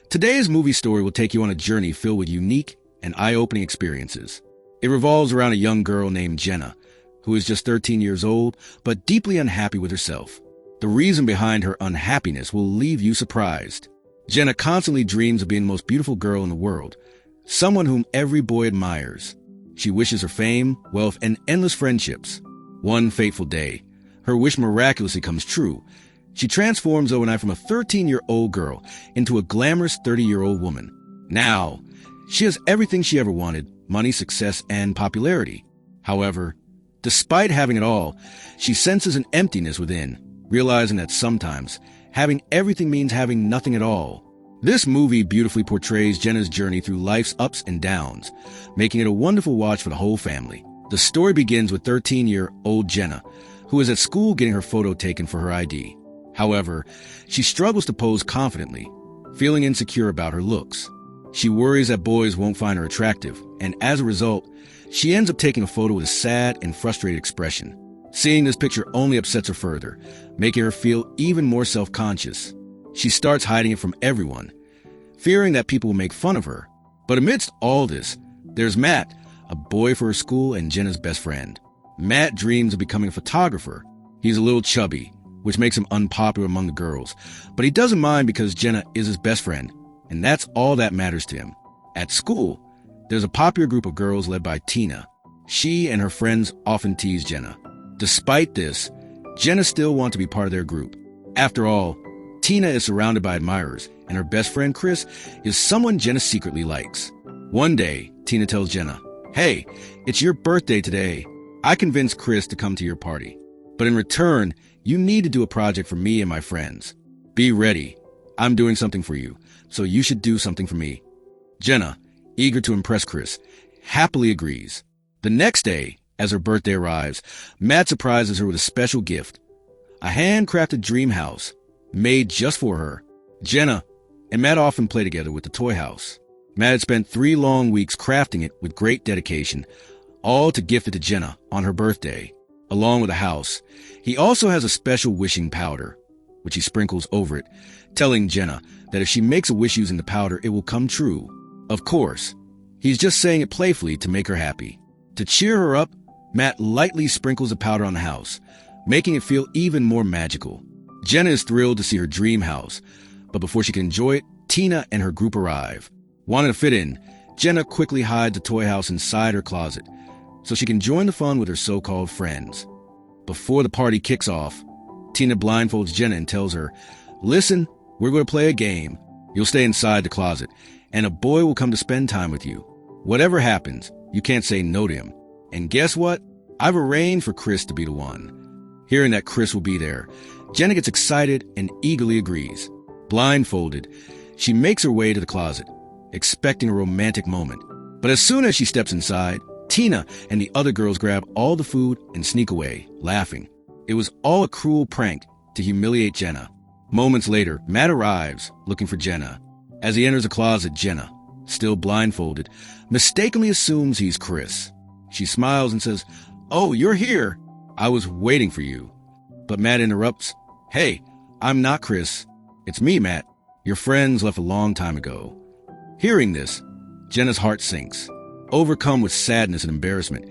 Today's movie story will take you on a journey filled with unique and eye-opening experiences. It revolves around a young girl named Jenna, who is just 13 years old, but deeply unhappy with herself. The reason behind her unhappiness will leave you surprised. Jenna constantly dreams of being the most beautiful girl in the world, someone whom every boy admires. She wishes her fame, wealth, and endless friendships. One fateful day, her wish miraculously comes true. She transforms overnight from a 13-year-old girl into a glamorous 30-year-old woman. Now, she has everything she ever wanted: money, success, and popularity. However, despite having it all, she senses an emptiness within, realizing that sometimes having everything means having nothing at all. This movie beautifully portrays Jenna's journey through life's ups and downs, making it a wonderful watch for the whole family. The story begins with 13-year-old Jenna, who is at school getting her photo taken for her ID. However, she struggles to pose confidently, feeling insecure about her looks. She worries that boys won't find her attractive, and as a result, she ends up taking a photo with a sad and frustrated expression. Seeing this picture only upsets her further, making her feel even more self-conscious. She starts hiding it from everyone, fearing that people will make fun of her. But amidst all this, there's Matt, a boy for her school and Jenna's best friend. Matt dreams of becoming a photographer. He's a little chubby, which makes him unpopular among the girls, but he doesn't mind because Jenna is his best friend, and that's all that matters to him. At school, there's a popular group of girls led by Tina. She and her friends often tease Jenna. Despite this, Jenna still wants to be part of their group. After all, Tina is surrounded by admirers, and her best friend Chris is someone Jenna secretly likes. One day, Tina tells Jenna, "Hey, it's your birthday today. I convinced Chris to come to your party. But in return, you need to do a project for me and my friends. Be ready. I'm doing something for you, so you should do something for me." Jenna, eager to impress Chris, happily agrees. The next day, as her birthday arrives, Matt surprises her with a special gift: a handcrafted dream house made just for her. Jenna and Matt often play together with the toy house. Matt had spent 3 long weeks crafting it with great dedication, all to gift it to Jenna on her birthday. Along with the house, he also has a special wishing powder, which he sprinkles over it, telling Jenna that if she makes a wish using the powder, it will come true. Of course, he's just saying it playfully to make her happy. To cheer her up, Matt lightly sprinkles the powder on the house, making it feel even more magical. Jenna is thrilled to see her dream house, but before she can enjoy it, Tina and her group arrive. Wanting to fit in, Jenna quickly hides the toy house inside her closet, so she can join the fun with her so-called friends. Before the party kicks off, Tina blindfolds Jenna and tells her, "Listen, we're going to play a game. You'll stay inside the closet, and a boy will come to spend time with you. Whatever happens, you can't say no to him. And guess what? I've arranged for Chris to be the one." Hearing that Chris will be there, Jenna gets excited and eagerly agrees. Blindfolded, she makes her way to the closet, expecting a romantic moment. But as soon as she steps inside, Tina and the other girls grab all the food and sneak away, laughing. It was all a cruel prank to humiliate Jenna. Moments later, Matt arrives, looking for Jenna. As he enters the closet, Jenna, still blindfolded, mistakenly assumes he's Chris. She smiles and says, "Oh, you're here. I was waiting for you." But Matt interrupts, "Hey, I'm not Chris. It's me, Matt. Your friends left a long time ago." Hearing this, Jenna's heart sinks. Overcome with sadness and embarrassment,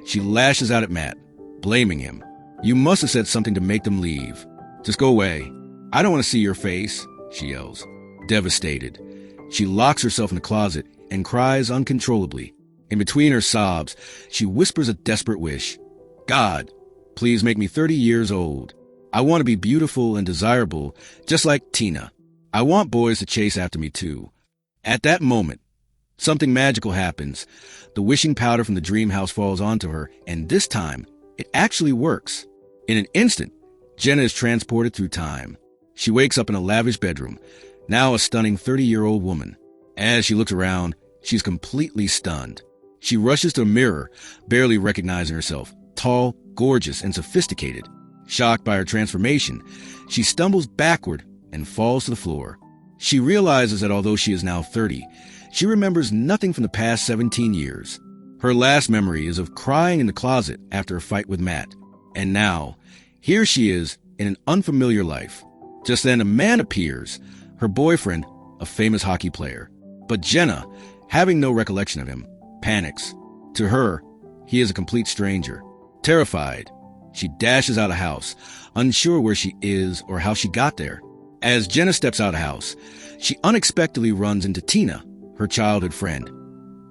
she lashes out at Matt, blaming him. "You must have said something to make them leave. Just go away. I don't want to see your face," she yells. Devastated, she locks herself in the closet and cries uncontrollably. In between her sobs, she whispers a desperate wish. "God, please make me 30 years old. I want to be beautiful and desirable, just like Tina. I want boys to chase after me too." At that moment, something magical happens. The wishing powder from the dream house falls onto her, and this time, it actually works. In an instant, Jenna is transported through time. She wakes up in a lavish bedroom, now a stunning 30-year-old woman. As she looks around, she's completely stunned. She rushes to a mirror, barely recognizing herself, tall, gorgeous, and sophisticated. Shocked by her transformation, she stumbles backward and falls to the floor. She realizes that although she is now 30, she remembers nothing from the past 17 years. Her last memory is of crying in the closet after a fight with Matt. And now, here she is in an unfamiliar life. Just then, a man appears, her boyfriend, a famous hockey player. But Jenna, having no recollection of him, panics. To her, he is a complete stranger. Terrified, she dashes out of the house, unsure where she is or how she got there. As Jenna steps out of the house, she unexpectedly runs into Tina, her childhood friend,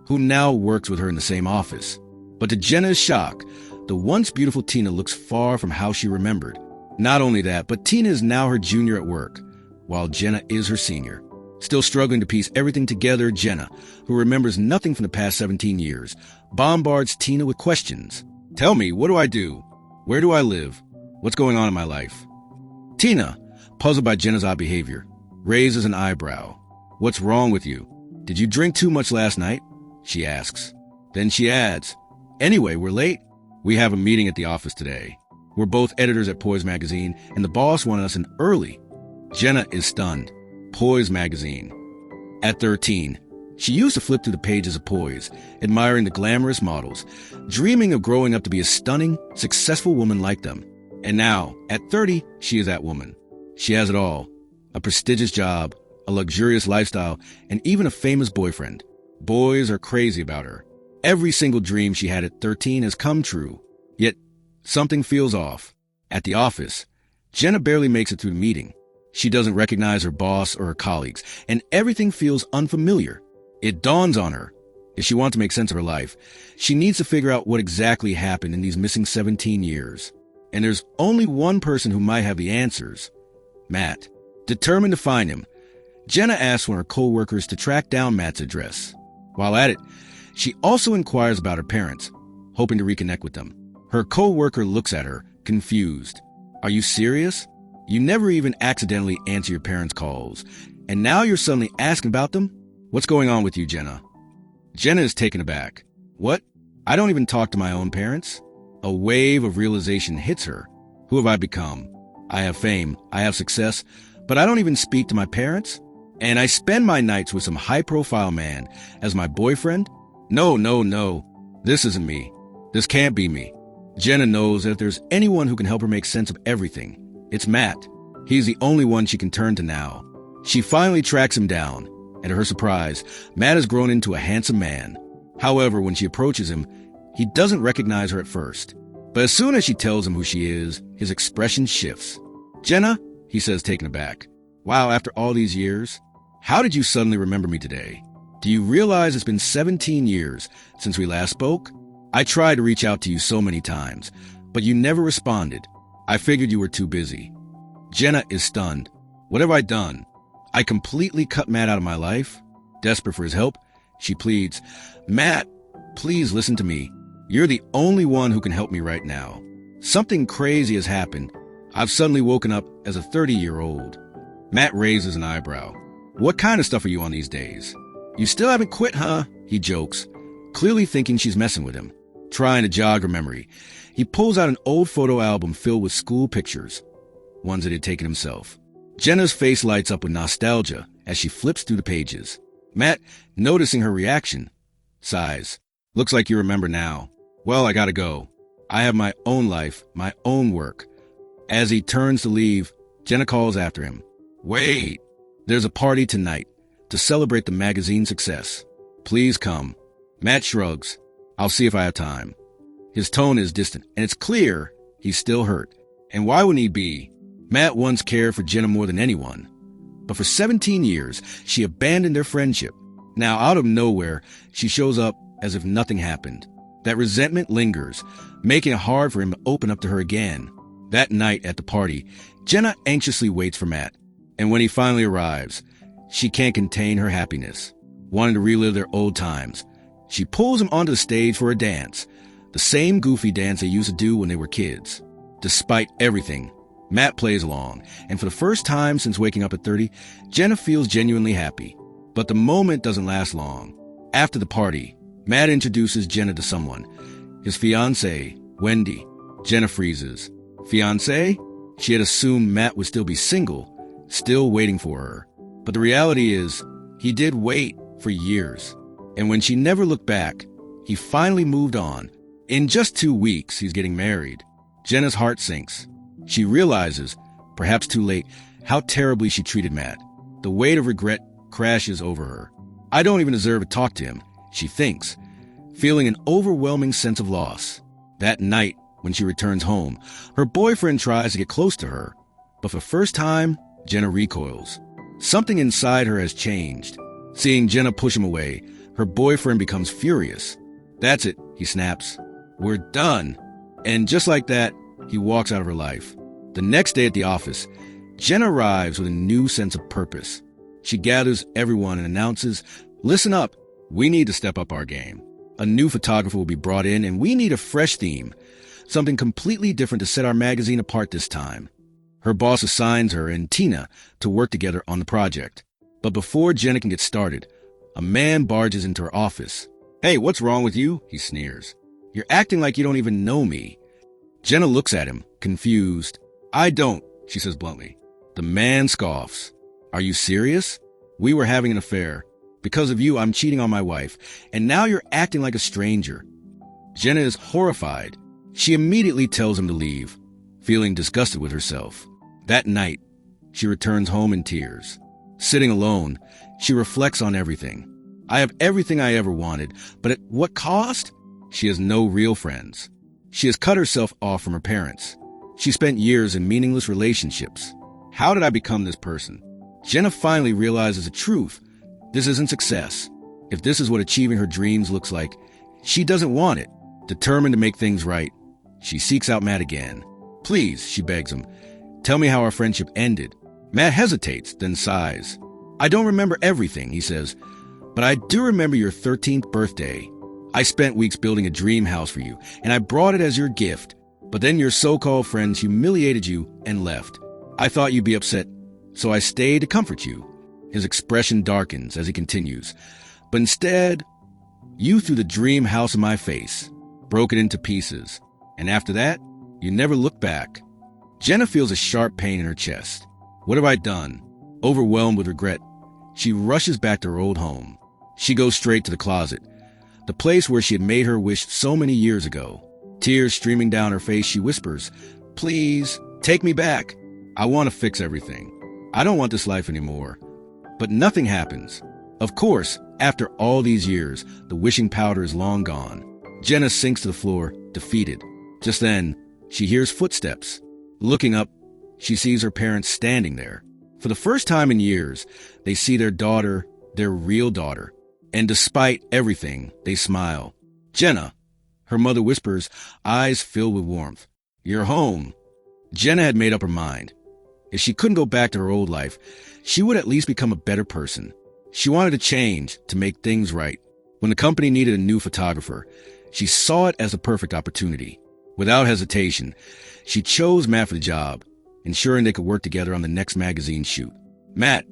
who now works with her in the same office. But to Jenna's shock, the once beautiful Tina looks far from how she remembered. Not only that, but Tina is now her junior at work, while Jenna is her senior. Still struggling to piece everything together, Jenna, who remembers nothing from the past 17 years, bombards Tina with questions. Tell me, what do I do? Where do I live? What's going on in my life? Tina, puzzled by Jenna's odd behavior, raises an eyebrow. What's wrong with you? Did you drink too much last night? She asks. Then she adds, anyway, we're late. We have a meeting at the office today. We're both editors at Poise magazine, and the boss wanted us in early. Jenna is stunned. Poise magazine. At 13, she used to flip through the pages of Poise, admiring the glamorous models, dreaming of growing up to be a stunning, successful woman like them. And now, at 30, she is that woman. She has it all. A prestigious job, a luxurious lifestyle, and even a famous boyfriend. Boys are crazy about her. Every single dream she had at 13 has come true. Yet, something feels off. At the office, Jenna barely makes it through the meeting. She doesn't recognize her boss or her colleagues, and everything feels unfamiliar. It dawns on her. If she wants to make sense of her life, she needs to figure out what exactly happened in these missing 17 years. And there's only one person who might have the answers. Matt. Determined to find him, Jenna asks one of her co-workers to track down Matt's address. While at it, she also inquires about her parents, hoping to reconnect with them. Her co-worker looks at her, confused. Are you serious? You never even accidentally answer your parents' calls, and now you're suddenly asking about them? What's going on with you, Jenna? Jenna is taken aback. What? I don't even talk to my own parents? A wave of realization hits her. Who have I become? I have fame, I have success, but I don't even speak to my parents? And I spend my nights with some high-profile man as my boyfriend? No. This isn't me. This can't be me. Jenna knows that if there's anyone who can help her make sense of everything, it's Matt. He's the only one she can turn to now. She finally tracks him down, and to her surprise, Matt has grown into a handsome man. However, when she approaches him, he doesn't recognize her at first. But as soon as she tells him who she is, his expression shifts. Jenna, he says, taken aback. Wow, after all these years? How did you suddenly remember me today? Do you realize it's been 17 years since we last spoke? I tried to reach out to you so many times, but you never responded. I figured you were too busy. Jenna is stunned. What have I done? I completely cut Matt out of my life. Desperate for his help, she pleads, Matt, please listen to me. You're the only one who can help me right now. Something crazy has happened. I've suddenly woken up as a 30-year-old. Matt raises an eyebrow. What kind of stuff are you on these days? You still haven't quit, huh? He jokes, clearly thinking she's messing with him. Trying to jog her memory, he pulls out an old photo album filled with school pictures, ones that he'd taken himself. Jenna's face lights up with nostalgia as she flips through the pages. Matt, noticing her reaction, sighs. Looks like you remember now. Well, I gotta go. I have my own life, my own work. As he turns to leave, Jenna calls after him. Wait! There's a party tonight to celebrate the magazine's success. Please come. Matt shrugs. I'll see if I have time. His tone is distant, and it's clear he's still hurt. And why wouldn't he be? Matt once cared for Jenna more than anyone. But for 17 years, she abandoned their friendship. Now, out of nowhere, she shows up as if nothing happened. That resentment lingers, making it hard for him to open up to her again. That night at the party, Jenna anxiously waits for Matt. And when he finally arrives, she can't contain her happiness. Wanting to relive their old times, she pulls him onto the stage for a dance, the same goofy dance they used to do when they were kids. Despite everything, Matt plays along, and for the first time since waking up at 30, Jenna feels genuinely happy. But the moment doesn't last long. After the party, Matt introduces Jenna to someone, his fiancée, Wendy. Jenna freezes. Fiancé? She had assumed Matt would still be single, still waiting for her. But the reality is, he did wait for years. And when she never looked back, he finally moved on. In just 2 weeks, he's getting married. Jenna's heart sinks. She realizes, perhaps too late, how terribly she treated Matt. The weight of regret crashes over her. I don't even deserve to talk to him, she thinks, feeling an overwhelming sense of loss. That night, when she returns home, her boyfriend tries to get close to her, but for the first time, Jenna recoils. Something inside her has changed. Seeing Jenna push him away, her boyfriend becomes furious. "That's it," he snaps. "We're done." And just like that, he walks out of her life. The next day at the office, Jenna arrives with a new sense of purpose. She gathers everyone and announces, "Listen up, we need to step up our game. A new photographer will be brought in and we need a fresh theme, something completely different to set our magazine apart this time." Her boss assigns her and Tina to work together on the project. But before Jenna can get started, a man barges into her office. "Hey, what's wrong with you?" he sneers. "You're acting like you don't even know me." Jenna looks at him, confused. "I don't," she says bluntly. The man scoffs. "Are you serious? We were having an affair. Because of you, I'm cheating on my wife, and now you're acting like a stranger." Jenna is horrified. She immediately tells him to leave, feeling disgusted with herself. That night, she returns home in tears. Sitting alone, she reflects on everything. "I have everything I ever wanted, but at what cost?" She has no real friends. She has cut herself off from her parents. She spent years in meaningless relationships. How did I become this person? Jenna finally realizes the truth. This isn't success. If this is what achieving her dreams looks like, she doesn't want it. Determined to make things right, she seeks out Matt again. "Please," she begs him, "tell me how our friendship ended." Matt hesitates, then sighs. "I don't remember everything," he says, "but I do remember your 13th birthday. I spent weeks building a dream house for you, and I brought it as your gift. But then your so-called friends humiliated you and left. I thought you'd be upset, so I stayed to comfort you." His expression darkens as he continues. "But instead, you threw the dream house in my face, broke it into pieces, and after that, you never looked back." Jenna feels a sharp pain in her chest. What have I done? Overwhelmed with regret, she rushes back to her old home. She goes straight to the closet, the place where she had made her wish so many years ago. Tears streaming down her face, she whispers, "Please, take me back. I want to fix everything. I don't want this life anymore." But nothing happens. Of course, after all these years, the wishing powder is long gone. Jenna sinks to the floor, defeated. Just then, she hears footsteps. Looking up, she sees her parents standing there. For the first time in years, they see their daughter, their real daughter. And despite everything, they smile. "Jenna," her mother whispers, eyes filled with warmth. "You're home." Jenna had made up her mind. If she couldn't go back to her old life, she would at least become a better person. She wanted to change, to make things right. When the company needed a new photographer, she saw it as a perfect opportunity. Without hesitation, she chose Matt for the job, ensuring they could work together on the next magazine shoot. Matt,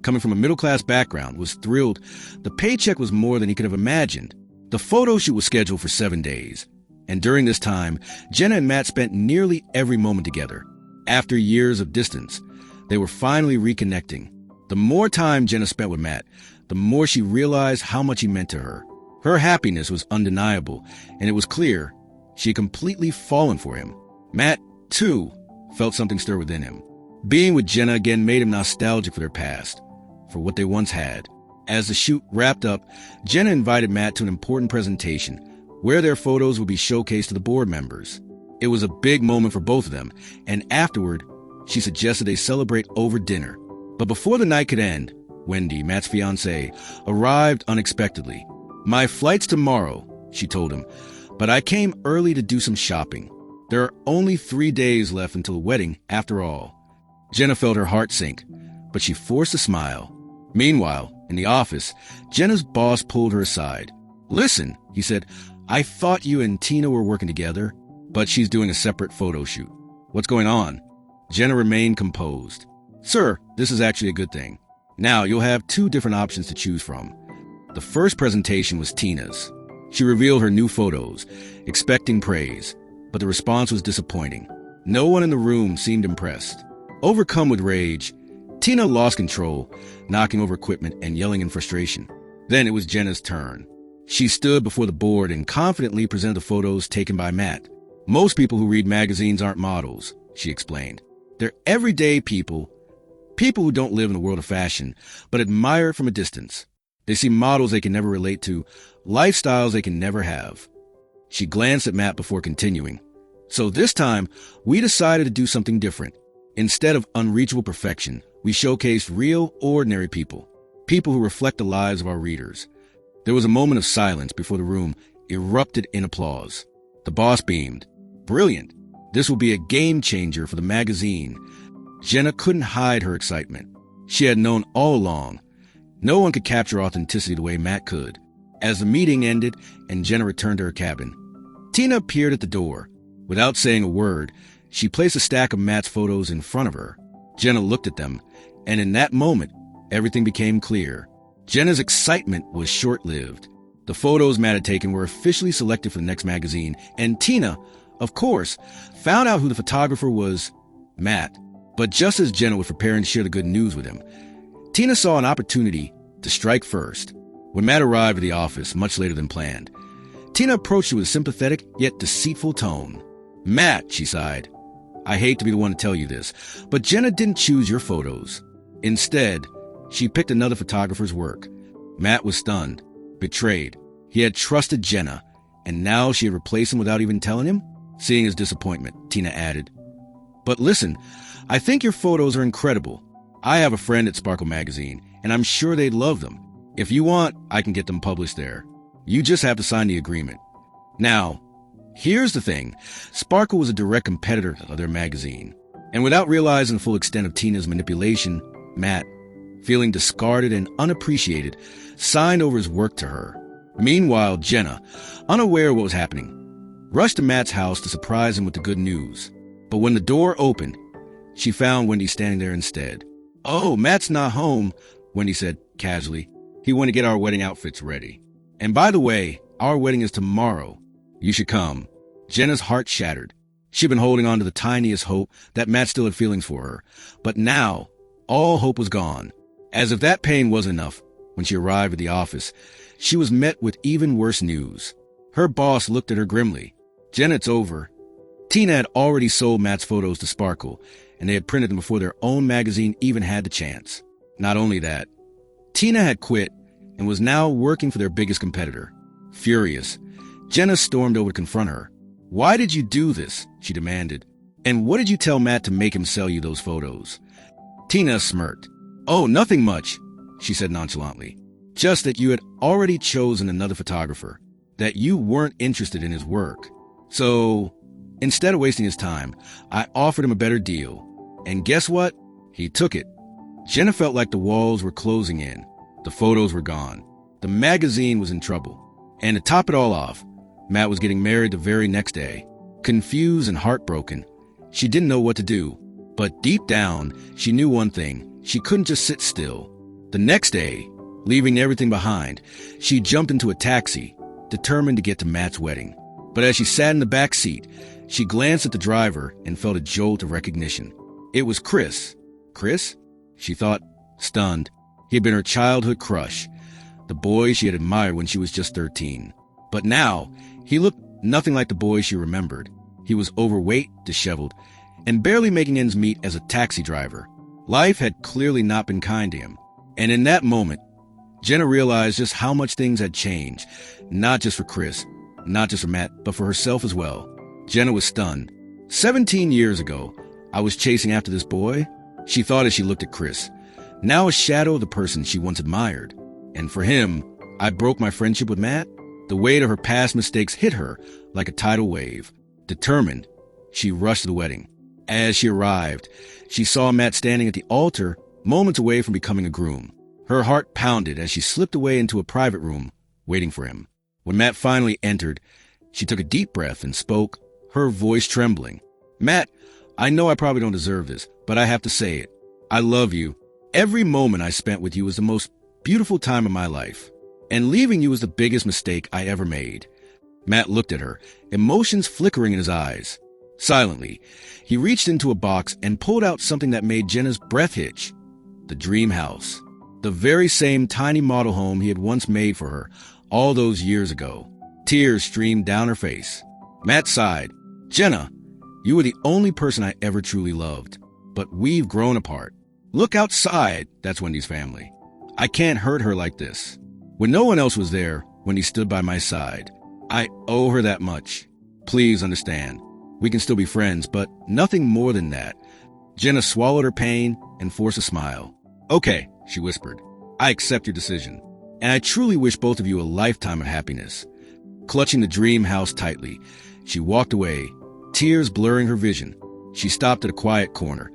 coming from a middle-class background, was thrilled. The paycheck was more than he could have imagined. The photo shoot was scheduled for 7 days, and during this time, Jenna and Matt spent nearly every moment together. After years of distance, they were finally reconnecting. The more time Jenna spent with Matt, the more she realized how much he meant to her. Her happiness was undeniable, and it was clear she had completely fallen for him. Matt, too, felt something stir within him. Being with Jenna again made him nostalgic for their past, for what they once had. As the shoot wrapped up, Jenna invited Matt to an important presentation, where their photos would be showcased to the board members. It was a big moment for both of them, and afterward, she suggested they celebrate over dinner. But before the night could end, Wendy, Matt's fiancée, arrived unexpectedly. "My flight's tomorrow," she told him, "but I came early to do some shopping. There are only 3 days left until the wedding, after all." Jenna felt her heart sink, but she forced a smile. Meanwhile, in the office, Jenna's boss pulled her aside. "Listen," he said, "I thought you and Tina were working together, but she's doing a separate photo shoot. What's going on?" Jenna remained composed. "Sir, this is actually a good thing. Now you'll have 2 different options to choose from." The first presentation was Tina's. She revealed her new photos, expecting praise, but the response was disappointing. No one in the room seemed impressed. Overcome with rage, Tina lost control, knocking over equipment and yelling in frustration. Then it was Jenna's turn. She stood before the board and confidently presented the photos taken by Matt. "Most people who read magazines aren't models," she explained. "They're everyday people People who don't live in the world of fashion, but admire it from a distance. They see models they can never relate to, lifestyles they can never have. She glanced at Matt before continuing. So this time, we decided to do something different. Instead of unreachable perfection, we showcased real, ordinary people. People who reflect the lives of our readers. There was a moment of silence before the room erupted in applause. The boss beamed. Brilliant. This will be a game changer for the magazine. Jenna couldn't hide her excitement. She had known all along. No one could capture authenticity the way Matt could. As the meeting ended and Jenna returned to her cabin, Tina appeared at the door. Without saying a word, she placed a stack of Matt's photos in front of her. Jenna looked at them, and in that moment, everything became clear. Jenna's excitement was short-lived. The photos Matt had taken were officially selected for the next magazine, and Tina, of course, found out who the photographer was, Matt. But just as Jenna was preparing to share the good news with him, Tina saw an opportunity to strike first. When Matt arrived at the office, much later than planned, Tina approached him with a sympathetic yet deceitful tone. Matt, she sighed, I hate to be the one to tell you this, but Jenna didn't choose your photos. Instead, she picked another photographer's work. Matt was stunned, betrayed. He had trusted Jenna, and now she had replaced him without even telling him? Seeing his disappointment, Tina added, But listen, I think your photos are incredible. I have a friend at Sparkle Magazine, and I'm sure they'd love them. If you want, I can get them published there. You just have to sign the agreement. Now, here's the thing. Sparkle was a direct competitor of their magazine. And without realizing the full extent of Tina's manipulation, Matt, feeling discarded and unappreciated, signed over his work to her. Meanwhile, Jenna, unaware of what was happening, rushed to Matt's house to surprise him with the good news. But when the door opened, she found Wendy standing there instead. Oh, Matt's not home, Wendy said casually. He went to get our wedding outfits ready. And by the way, our wedding is tomorrow. You should come. Jenna's heart shattered. She'd been holding on to the tiniest hope that Matt still had feelings for her. But now, all hope was gone. As if that pain wasn't enough, when she arrived at the office, she was met with even worse news. Her boss looked at her grimly. Jenna, it's over. Tina had already sold Matt's photos to Sparkle, and they had printed them before their own magazine even had the chance. Not only that, Tina had quit and was now working for their biggest competitor. Furious, Jenna stormed over to confront her. Why did you do this? She demanded. And what did you tell Matt to make him sell you those photos? Tina smirked. Oh, nothing much, she said nonchalantly. Just that you had already chosen another photographer, that you weren't interested in his work. So, instead of wasting his time, I offered him a better deal. And guess what? He took it. Jenna felt like the walls were closing in. The photos were gone. The magazine was in trouble. And to top it all off, Matt was getting married the very next day. Confused and heartbroken, she didn't know what to do. But deep down, she knew one thing. She couldn't just sit still. The next day, leaving everything behind, she jumped into a taxi, determined to get to Matt's wedding. But as she sat in the back seat, she glanced at the driver and felt a jolt of recognition. It was Chris. Chris? She thought, stunned. He had been her childhood crush, the boy she had admired when she was just 13. But now, he looked nothing like the boy she remembered. He was overweight, disheveled, and barely making ends meet as a taxi driver. Life had clearly not been kind to him. And in that moment, Jenna realized just how much things had changed, not just for Chris, not just for Matt, but for herself as well. Jenna was stunned. 17 years ago, I was chasing after this boy, she thought as she looked at Chris, now a shadow of the person she once admired. And for him, I broke my friendship with Matt. The weight of her past mistakes hit her like a tidal wave. Determined, she rushed to the wedding. As she arrived, she saw Matt standing at the altar, moments away from becoming a groom. Her heart pounded as she slipped away into a private room, waiting for him. When Matt finally entered, she took a deep breath and spoke, her voice trembling. Matt, I know I probably don't deserve this, but I have to say it. I love you. Every moment I spent with you was the most beautiful time of my life. And leaving you was the biggest mistake I ever made. Matt looked at her, emotions flickering in his eyes. Silently, he reached into a box and pulled out something that made Jenna's breath hitch. The dream house. The very same tiny model home he had once made for her all those years ago. Tears streamed down her face. Matt sighed. Jenna, you were the only person I ever truly loved. But we've grown apart. Look outside, that's Wendy's family. I can't hurt her like this. When no one else was there, Wendy stood by my side. I owe her that much. Please understand. We can still be friends, but nothing more than that. Jenna swallowed her pain and forced a smile. Okay, she whispered. I accept your decision. And I truly wish both of you a lifetime of happiness. Clutching the dream house tightly, she walked away, tears blurring her vision. She stopped at a quiet corner,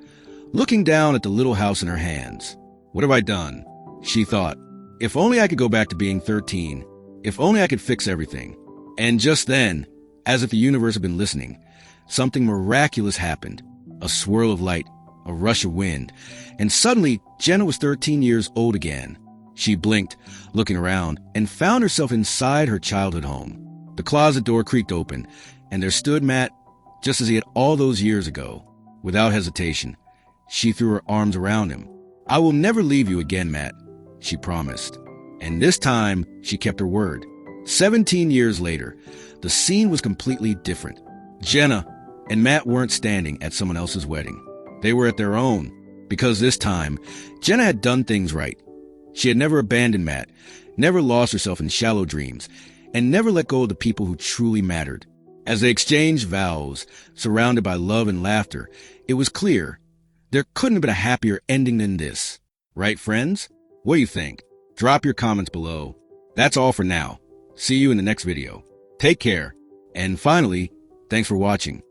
looking down at the little house in her hands. What have I done? She thought. If only I could go back to being 13. If only I could fix everything. And just then, as if the universe had been listening, something miraculous happened. A swirl of light, a rush of wind, and suddenly Jenna was 13 years old again. She blinked, looking around, and found herself inside her childhood home. The closet door creaked open, and there stood Matt, just as he had all those years ago. Without hesitation, she threw her arms around him. I will never leave you again, Matt, she promised. And this time, she kept her word. 17 years later, the scene was completely different. Jenna and Matt weren't standing at someone else's wedding. They were at their own, because this time, Jenna had done things right. She had never abandoned Matt, never lost herself in shallow dreams, and never let go of the people who truly mattered. As they exchanged vows, surrounded by love and laughter, it was clear there couldn't have been a happier ending than this. Right, friends? What do you think? Drop your comments below. That's all for now. See you in the next video. Take care. And finally, thanks for watching.